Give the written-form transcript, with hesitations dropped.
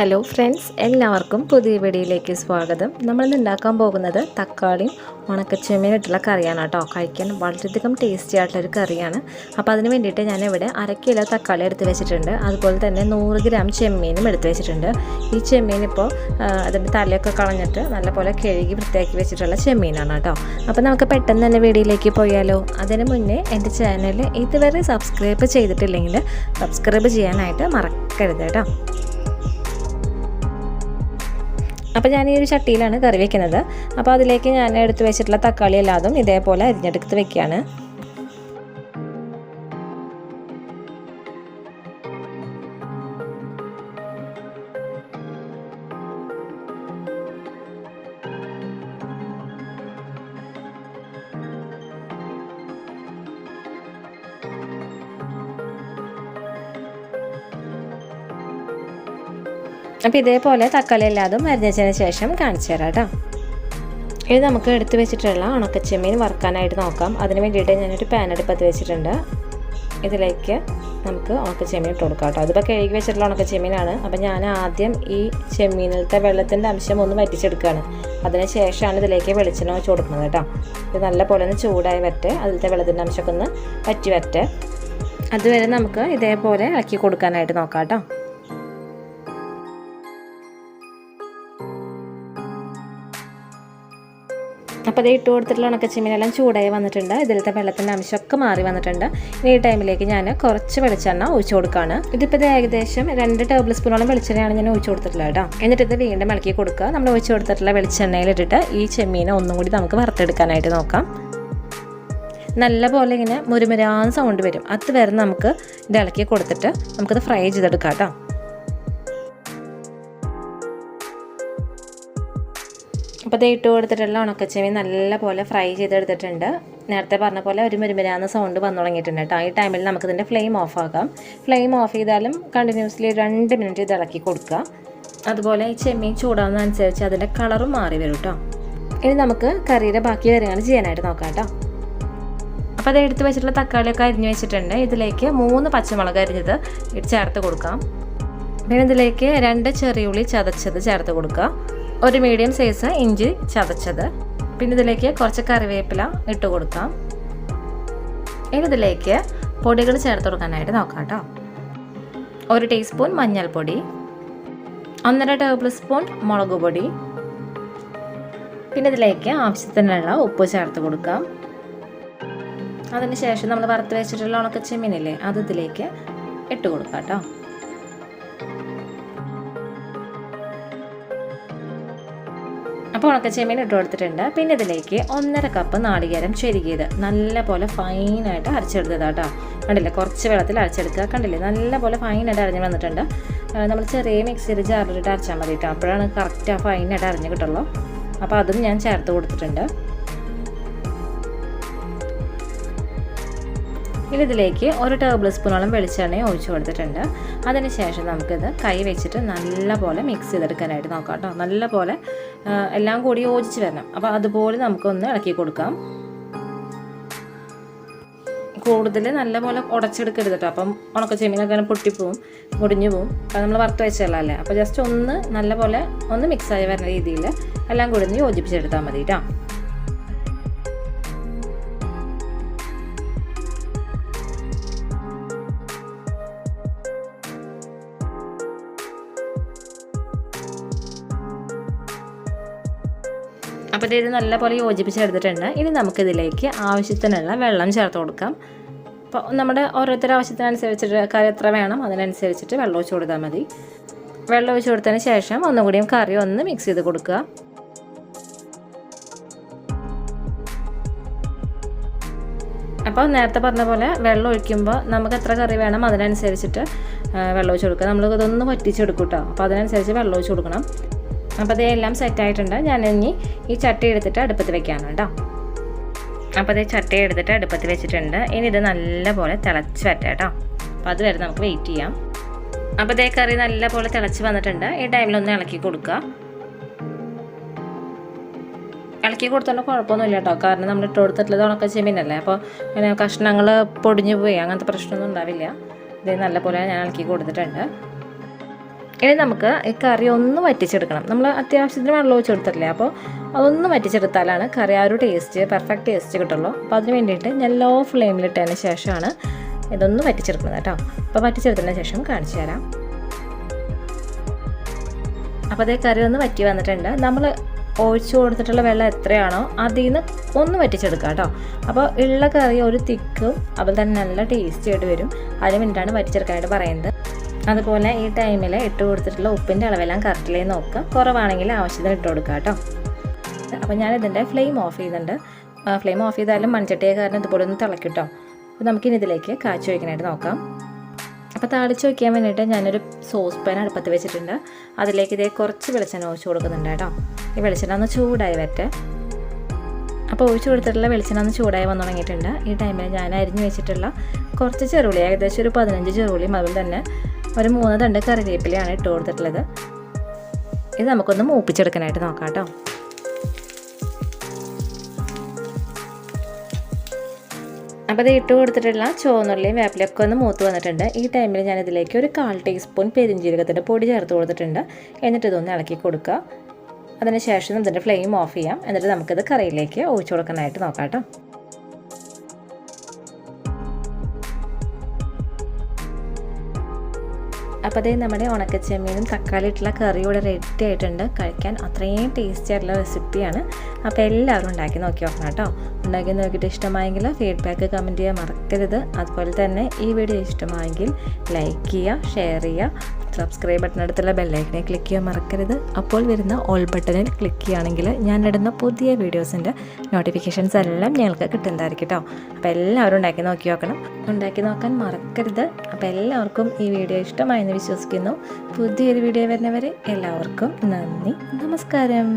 Hello friends, എല്ലാവർക്കും പുതിയ വീഡിയോയിലേക്ക് സ്വാഗതം. നമ്മളിന്ന് ഉണ്ടാക്കാൻ പോകുന്നത് തക്കാളിയും ഉണക്കച്ചെമ്മീൻ ഇട്ടുള്ള കറിയാണ് കേട്ടോ. കഴിക്കാൻ വളരെയധികം ടേസ്റ്റി ആയിട്ടുള്ളൊരു കറിയാണ്. അപ്പോൾ അതിന് വേണ്ടിയിട്ട് ഞാനിവിടെ 1/2 കിലോ തക്കാളി എടുത്ത് വെച്ചിട്ടുണ്ട്. അതുപോലെ തന്നെ 100 ഗ്രാം ചെമ്മീനും എടുത്ത് വെച്ചിട്ടുണ്ട്. ഈ ചെമ്മീൻ ഇപ്പോൾ അതിൻ്റെ തലയൊക്കെ കളഞ്ഞിട്ട് നല്ലപോലെ കഴുകി വൃത്തിയാക്കി വെച്ചിട്ടുള്ള ചെമ്മീനാണ് കേട്ടോ. അപ്പോൾ നമുക്ക് പെട്ടെന്ന് തന്നെ വീഡിയോയിലേക്ക് പോയാലോ. അതിന് മുന്നേ എൻ്റെ ചാനൽ ഇതുവരെ സബ്സ്ക്രൈബ് ചെയ്തിട്ടില്ലെങ്കിൽ സബ്സ്ക്രൈബ് ചെയ്യാനായിട്ട് മറക്കരുത് കേട്ടോ. അപ്പോൾ ഞാൻ ഈ ഒരു ചട്ടിയിലാണ് കറി വെക്കുന്നത്. അപ്പോൾ അതിലേക്ക് ഞാൻ എടുത്ത് വെച്ചിട്ടുള്ള തക്കാളി എല്ലാതും ഇതേപോലെ അരിഞ്ഞെടുത്ത് വെക്കുകയാണ്. അപ്പോൾ ഇതേപോലെ തക്കാളി എല്ലാതും അരിഞ്ഞതിന് ശേഷം കാണിച്ചു തരാം കേട്ടോ. ഇത് നമുക്ക് എടുത്ത് വെച്ചിട്ടുള്ള ഉണക്കച്ചെമ്മീൻ വറുക്കാനായിട്ട് നോക്കാം. അതിന് വേണ്ടിയിട്ട് ഞാനൊരു പാൻ അടുപ്പത്ത് വെച്ചിട്ടുണ്ട്. ഇതിലേക്ക് നമുക്ക് ഉണക്കച്ചെമ്മീൻ ഇട്ട് കൊടുക്കാം കേട്ടോ. അതിപ്പോൾ കഴുകി വെച്ചിട്ടുള്ള ഉണക്കച്ചെമ്മീനാണ്. അപ്പോൾ ഞാൻ ആദ്യം ഈ ചെമ്മീനിലത്തെ വെള്ളത്തിൻ്റെ അംശം ഒന്ന് വറ്റിച്ചെടുക്കുകയാണ്. അതിന് ശേഷമാണ് ഇതിലേക്ക് വെളിച്ചെണ്ണ വെച്ച് കൊടുക്കുന്നത് കേട്ടോ. ഇത് നല്ല പോലെ ഒന്ന് ചൂടായി വരട്ടെ, അതിലത്തെ വെള്ളത്തിൻ്റെ അംശമൊക്കെ ഒന്ന് വറ്റി വരട്ടെ. അതുവരെ നമുക്ക് ഇതേപോലെ ഇളക്കി കൊടുക്കാനായിട്ട് നോക്കാം കേട്ടോ. അപ്പോൾ അത് ഇട്ട് കൊടുത്തിട്ടുള്ള ഉണക്കച്ചെമ്മീനെല്ലാം ചൂടായി വന്നിട്ടുണ്ട്. ഇതിലത്തെ വെള്ളത്തിൻ്റെ അംശമൊക്കെ മാറി വന്നിട്ടുണ്ട്. ഇനി ഈ ടൈമിലേക്ക് ഞാൻ കുറച്ച് വെളിച്ചെണ്ണ ഒഴിച്ചു കൊടുക്കുകയാണ്. ഇതിപ്പോൾ ഏകദേശം 2 ടേബിൾ സ്പൂണോളം വെളിച്ചെണ്ണയാണ് ഞാൻ ഒഴിച്ചു കൊടുത്തിട്ടുള്ളത് കേട്ടോ. എന്നിട്ട് ഇത് വീണ്ടും ഇളക്കി കൊടുക്കുക. നമ്മൾ ഒഴിച്ചു കൊടുത്തിട്ടുള്ള വെളിച്ചെണ്ണയിലിട്ടിട്ട് ഈ ചെമ്മീനെ ഒന്നും കൂടി നമുക്ക് വറുത്തെടുക്കാനായിട്ട് നോക്കാം. നല്ല പോലെ ഇങ്ങനെ മുരുമുരാന്ന് സൗണ്ട് വരും. അതുവരെ നമുക്ക് ഇത് ഇളക്കി കൊടുത്തിട്ട് നമുക്കിത് ഫ്രൈ ചെയ്തെടുക്കാം കേട്ടോ. അപ്പോൾ ഇത് ഇട്ട് കൊടുത്തിട്ടുള്ള ഉണക്കച്ചെമ്മീൻ നല്ല പോലെ ഫ്രൈ ചെയ്തെടുത്തിട്ടുണ്ട്. നേരത്തെ പറഞ്ഞ പോലെ ഒരു മുരുമുരാന്ന് സൗണ്ട് വന്നു തുടങ്ങിയിട്ടുണ്ട് കേട്ടോ. ഈ ടൈമിൽ നമുക്കിതിൻ്റെ ഫ്ലെയിം ഓഫ് ആക്കാം. ഫ്ലെയിം ഓഫ് ചെയ്താലും കണ്ടിന്യൂസ്ലി 2 മിനിറ്റ് ഇത് ഇളക്കി കൊടുക്കുക. അതുപോലെ ഈ ചെമ്മീൻ ചൂടാവുന്നതനുസരിച്ച് അതിൻ്റെ കളറും മാറി വരും കേട്ടോ. ഇനി നമുക്ക് കറിയുടെ ബാക്കി കാര്യങ്ങൾ ചെയ്യാനായിട്ട് നോക്കാം കേട്ടോ. അപ്പോൾ അത് എടുത്ത് വെച്ചിട്ടുള്ള തക്കാളിയൊക്കെ അരിഞ്ഞ് വെച്ചിട്ടുണ്ട്. ഇതിലേക്ക് 3 പച്ചമുളക് അരിഞ്ഞത് ചേർത്ത് കൊടുക്കാം. പിന്നെ ഇതിലേക്ക് 2 ചെറിയുള്ളി ചതച്ചത് ചേർത്ത് കൊടുക്കുക. ഒരു മീഡിയം സൈസ് ഇഞ്ചി ചതച്ചത്. പിന്നെ ഇതിലേക്ക് കുറച്ച് കറിവേപ്പില ഇട്ട് കൊടുക്കാം. ഇനി ഇതിലേക്ക് പൊടികൾ ചേർത്ത് കൊടുക്കാനായിട്ട് നോക്കാം കേട്ടോ. 1 ടീസ്പൂൺ മഞ്ഞൾപ്പൊടി, 1.5 ടേബിൾ സ്പൂൺ മുളക് പൊടി, പിന്നെ ഇതിലേക്ക് ആവശ്യത്തിനുള്ള ഉപ്പ് ചേർത്ത് കൊടുക്കാം. അതിന് ശേഷം നമ്മൾ വറുത്ത് വെച്ചിട്ടുള്ള ഉണക്കച്ചെമ്മീനില്ലേ, അത് ഇതിലേക്ക് ഇട്ട് കൊടുക്കാം കേട്ടോ. അപ്പോൾ ഉണക്കച്ചെമ്മീൻ ഇട്ട് കൊടുത്തിട്ടുണ്ട്. പിന്നെ ഇതിലേക്ക് 1.5 കപ്പ് നാളികേരം ചെരുകിയത് നല്ല പോലെ ഫൈനായിട്ട് അരച്ചെടുത്തത് കേട്ടോ. കണ്ടില്ലേ, കുറച്ച് വെള്ളത്തിൽ അരച്ചെടുക്കുക. കണ്ടില്ലേ, നല്ല പോലെ ഫൈനായിട്ട് അരഞ്ഞ് വന്നിട്ടുണ്ട്. നമ്മൾ ചെറിയ മിക്സിയിൽ ജാറിലിട്ട് അരച്ചാൽ മതി കേട്ടോ. അപ്പോഴാണ് കറക്റ്റ് ആ ഫൈനായിട്ട് അരഞ്ഞ് കിട്ടുള്ളൂ. അപ്പോൾ അതും ഞാൻ ചേർത്ത് കൊടുത്തിട്ടുണ്ട്. ഇനി ഇതിലേക്ക് 1 ടേബിൾ സ്പൂണോളം വെളിച്ചെണ്ണ ഒഴിച്ചു കൊടുത്തിട്ടുണ്ട്. അതിന് ശേഷം നമുക്കിത് കൈ വെച്ചിട്ട് നല്ല പോലെ മിക്സ് ചെയ്തെടുക്കാനായിട്ട് നോക്കാം കേട്ടോ. നല്ല പോലെ എല്ലാം കൂടി യോജിച്ച് വരണം. അപ്പോൾ അതുപോലെ നമുക്കൊന്ന് ഇളക്കി കൊടുക്കാം. കൂടുതൽ നല്ല പോലെ ഉടച്ചെടുക്കരുത് കേട്ടോ. അപ്പം ഉണക്കച്ചെമ്മീനൊക്കെ പൊട്ടിപ്പോവും, മുടിഞ്ഞു പോവും. അത് നമ്മൾ വറുത്ത് വെച്ചല്ലേ. അപ്പോൾ ജസ്റ്റ് ഒന്ന് നല്ല പോലെ ഒന്ന് മിക്സായി വരുന്ന രീതിയിൽ എല്ലാം കൂടി ഒന്ന് യോജിപ്പിച്ചെടുത്താൽ മതി കേട്ടോ. അപ്പോൾ ഇത് നല്ല പോലെ യോജിപ്പിച്ചെടുത്തിട്ടുണ്ട്. ഇനി നമുക്കിതിലേക്ക് ആവശ്യത്തിനുള്ള വെള്ളം ചേർത്ത് കൊടുക്കാം. അപ്പോൾ നമ്മുടെ ഓരോരുത്തരുടെ ആവശ്യത്തിനനുസരിച്ചിട്ട് കറി എത്ര വേണം അതിനനുസരിച്ചിട്ട് വെള്ളം ഒഴിച്ച് കൊടുത്താൽ മതി. വെള്ളം ഒഴിച്ച് കൊടുത്തതിന് ശേഷം ഒന്നുകൂടിയും കറി ഒന്ന് മിക്സ് ചെയ്ത് കൊടുക്കുക. അപ്പോൾ നേരത്തെ പറഞ്ഞ പോലെ വെള്ളം ഒഴിക്കുമ്പോൾ നമുക്ക് എത്ര കറി വേണം അതിനനുസരിച്ചിട്ട് വെള്ളം ഒഴിച്ച് കൊടുക്കുക. നമ്മൾ ഇതൊന്ന് വറ്റിച്ചെടുക്കും കേട്ടോ. അപ്പോൾ അതിനനുസരിച്ച് വെള്ളം ഒഴിച്ച് കൊടുക്കണം. അപ്പോൾ ഇതെല്ലാം സെറ്റായിട്ടുണ്ട്. ഞാൻ ഇനി ഈ ചട്ടി എടുത്തിട്ട് അടുപ്പത്ത് വെക്കാണ് കേട്ടോ. അപ്പോൾ ഇത് ചട്ടി എടുത്തിട്ട് അടുപ്പത്ത് വെച്ചിട്ടുണ്ട്. ഇനി ഇത് നല്ലപോലെ തിളച്ച് വരട്ടെ കേട്ടോ. അപ്പോൾ അതുവരെ നമുക്ക് വെയിറ്റ് ചെയ്യാം. അപ്പോൾ ഇതേ കറി നല്ലപോലെ തിളച്ച് വന്നിട്ടുണ്ട്. ഈ ടൈമിലൊന്ന് ഇളക്കി കൊടുക്കുക. ഇളക്കി കൊടുത്തോണ്ട് കുഴപ്പമൊന്നുമില്ല കേട്ടോ. കാരണം നമ്മൾ ഇട്ട് കൊടുത്തിട്ടുള്ളത് ഉണക്കച്ചെമ്മീനല്ലേ. അപ്പോൾ ഇങ്ങനെ കഷ്ണങ്ങൾ പൊടിഞ്ഞു പോയി അങ്ങനത്തെ പ്രശ്നമൊന്നും ഉണ്ടാവില്ല. ഇത് നല്ലപോലെ ഞാൻ ഇളക്കി കൊടുത്തിട്ടുണ്ട്. ഇനി നമുക്ക് ഈ കറി ഒന്ന് വറ്റിച്ചെടുക്കണം. നമ്മൾ അത്യാവശ്യത്തിന് വെള്ളം ഒഴിച്ച് കൊടുത്തിട്ടില്ലേ, അപ്പോൾ അതൊന്ന് വറ്റിച്ചെടുത്താലാണ് കറി ആ ഒരു ടേസ്റ്റ്, പെർഫെക്റ്റ് ടേസ്റ്റ് കിട്ടുള്ളൂ. അപ്പോൾ അതിന് വേണ്ടിയിട്ട് ഞാൻ ലോ ഫ്ലെയിമിലിട്ടതിന് ശേഷമാണ് ഇതൊന്ന് വറ്റിച്ചെടുക്കുന്നത് കേട്ടോ. അപ്പോൾ വറ്റിച്ചെടുത്തതിന് ശേഷം കാണിച്ചു തരാം. അപ്പോൾ അതേ കറി ഒന്ന് വറ്റി വന്നിട്ടുണ്ട്. നമ്മൾ ഒഴിച്ചു കൊടുത്തിട്ടുള്ള വെള്ളം എത്രയാണോ അതിൽ നിന്ന് ഒന്ന് വറ്റിച്ചെടുക്കുക കേട്ടോ. അപ്പോൾ ഉള്ള കറി ഒരു തിക്കും അതുപോലെ തന്നെ നല്ല ടേസ്റ്റി ആയിട്ട് വരും. അതിന് വേണ്ടിയിട്ടാണ് വറ്റിച്ചെടുക്കാനായിട്ട് പറയുന്നത്. അതുപോലെ ഈ ടൈമിൽ ഇട്ട് കൊടുത്തിട്ടുള്ള ഉപ്പിൻ്റെ അളവെല്ലാം കറക്റ്റിലേ നോക്കുക. കുറവാണെങ്കിൽ ആവശ്യത്തിന് ഇട്ട് കൊടുക്കുക കേട്ടോ. അപ്പോൾ ഞാനിതിൻ്റെ ഫ്ലെയിം ഓഫ് ചെയ്യുന്നുണ്ട്. ഫ്ലെയിം ഓഫ് ചെയ്താലും മൺചട്ടിയെ കാരണം ഇതുപോലെ ഒന്ന് തിളക്കും കേട്ടോ. അപ്പോൾ നമുക്കിനി ഇതിലേക്ക് കാച്ചി വയ്ക്കാനായിട്ട് നോക്കാം. അപ്പോൾ താളിച്ച് വയ്ക്കാൻ വേണ്ടിയിട്ട് ഞാനൊരു സോസ് പാൻ അടുപ്പത്ത് വെച്ചിട്ടുണ്ട്. അതിലേക്ക് ഇതേ കുറച്ച് വെളിച്ചെണ്ണ ഒഴിച്ച് കൊടുക്കുന്നുണ്ട് കേട്ടോ. ഈ വെളിച്ചെണ്ണ ഒന്ന് ചൂടായി വരട്ടെ. അപ്പോൾ ഒഴിച്ച് കൊടുത്തിട്ടുള്ള വെളിച്ചെണ്ണ ഒന്ന് ചൂടായി വന്നു തുടങ്ങിയിട്ടുണ്ട്. ഈ ടൈമിൽ ഞാൻ അരിഞ്ഞ് വെച്ചിട്ടുള്ള കുറച്ച് ചെറുള്ളി, ഏകദേശം ഒരു 15 ചെറുള്ളിയും അതുപോലെ തന്നെ ഒരു 3 തണ്ട് കറിവേപ്പിലയാണ് ഇട്ട് കൊടുത്തിട്ടുള്ളത്. ഇത് നമുക്കൊന്ന് മൂപ്പിച്ചെടുക്കാനായിട്ട് നോക്കാം കേട്ടോ. അപ്പോൾ ഇത് ഇട്ട് കൊടുത്തിട്ടുള്ള ചുവന്നുള്ളിയും വേപ്പിലൊക്കെ ഒന്ന് മൂത്ത് വന്നിട്ടുണ്ട്. ഈ ടൈമിൽ ഞാനിതിലേക്ക് ഒരു 1/4 ടീസ്പൂൺ പെരിഞ്ജീരകത്തിൻ്റെ പൊടി ചേർത്ത് കൊടുത്തിട്ടുണ്ട്. എന്നിട്ട് ഇതൊന്ന് ഇളക്കി കൊടുക്കുക. അതിന് ശേഷം ഇതിൻ്റെ ഫ്ലെയിം ഓഫ് ചെയ്യാം. എന്നിട്ട് നമുക്കിത് കറിയിലേക്ക് ഒഴിച്ചു കൊടുക്കാനായിട്ട് നോക്കാം കേട്ടോ. അപ്പോൾ അതേ നമ്മുടെ ഉണക്ക ചെമ്മീനും തക്കാളി ഇട്ടുള്ള കറി ഇവിടെ റെഡി ആയിട്ടുണ്ട്. കഴിക്കാൻ അത്രയും ടേസ്റ്റി ആയിട്ടുള്ള റെസിപ്പിയാണ്. അപ്പോൾ എല്ലാവരും ഉണ്ടാക്കി നോക്കി നോക്കണം കേട്ടോ. ഉണ്ടാക്കി നോക്കിയിട്ട് ഇഷ്ടമായെങ്കിൽ ഫീഡ്ബാക്ക് കമൻറ്റ് ചെയ്യാൻ മറക്കരുത്. അതുപോലെ തന്നെ ഈ വീഡിയോ ഇഷ്ടമായെങ്കിൽ ലൈക്ക് ചെയ്യുക, ഷെയർ ചെയ്യുക, സബ്സ്ക്രൈബ് ബട്ടണടുത്തുള്ള ബെല്ലൈക്കനെ ക്ലിക്ക് ചെയ്യാൻ മറക്കരുത്. അപ്പോൾ വരുന്ന ഓൾ ബട്ടണിൽ ക്ലിക്ക് ചെയ്യുകയാണെങ്കിൽ ഞാനിടുന്ന പുതിയ വീഡിയോസിൻ്റെ നോട്ടിഫിക്കേഷൻസ് എല്ലാം ഞങ്ങൾക്ക് കിട്ടുന്നതായിരിക്കും കേട്ടോ. അപ്പോൾ എല്ലാവരും ഉണ്ടാക്കി നോക്കി നോക്കണം, ഉണ്ടാക്കി നോക്കാൻ മറക്കരുത്. അപ്പോൾ എല്ലാവർക്കും ഈ വീഡിയോ ഇഷ്ടമായെന്ന് വിശ്വസിക്കുന്നു. പുതിയൊരു വീഡിയോ വരുന്നവരെ എല്ലാവർക്കും നന്ദി, നമസ്കാരം.